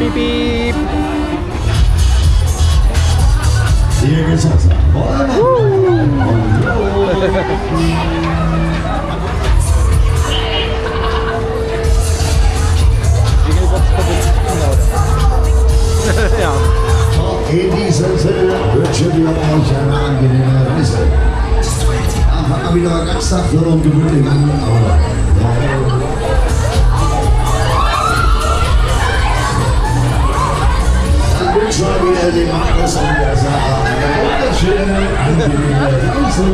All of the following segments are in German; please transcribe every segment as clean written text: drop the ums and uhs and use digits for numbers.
Piep, piep. Hier geht's los. Ja. In diesem Sinne wünschen wir euch eine angenehme Reise. Fangen wir wieder ganz sachte und gemütlich an. Dann wünschen wir wieder dem Markus und der Sarah eine wunderschöne, angenehme Reise.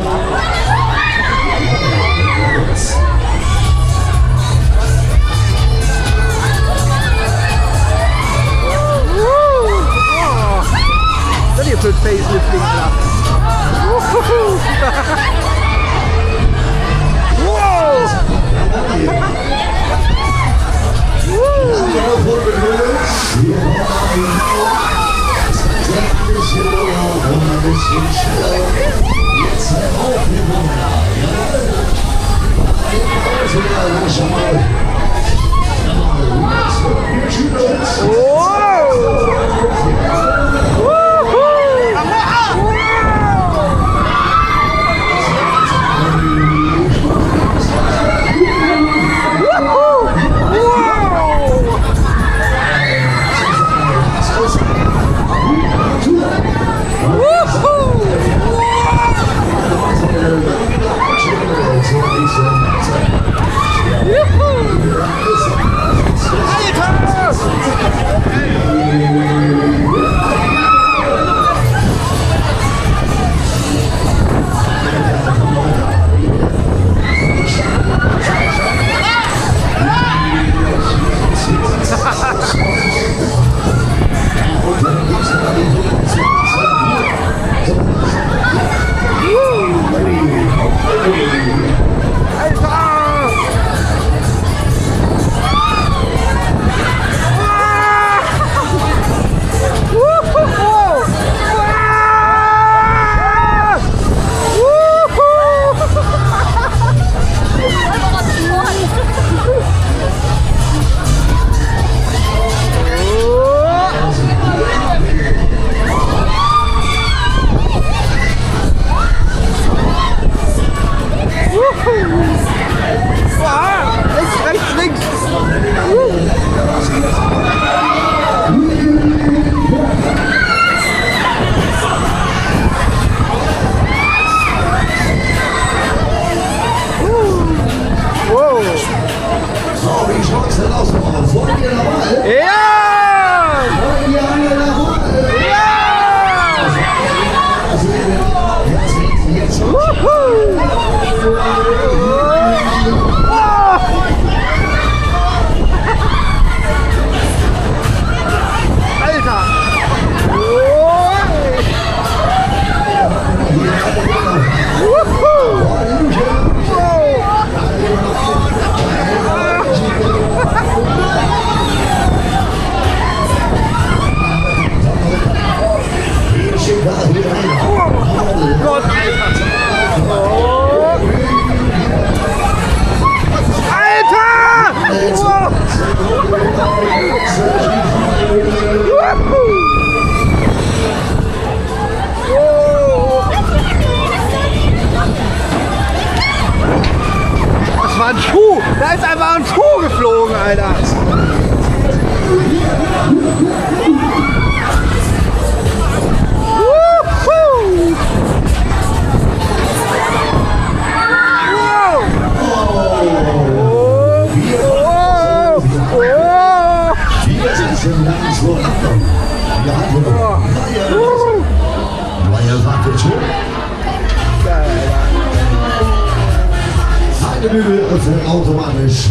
Was ist das für ein Facelifting, Alter? Wow! war ein Schuh. Da ist einfach ein Schuh geflogen, Alter. Eine Bügel öffnet automatisch.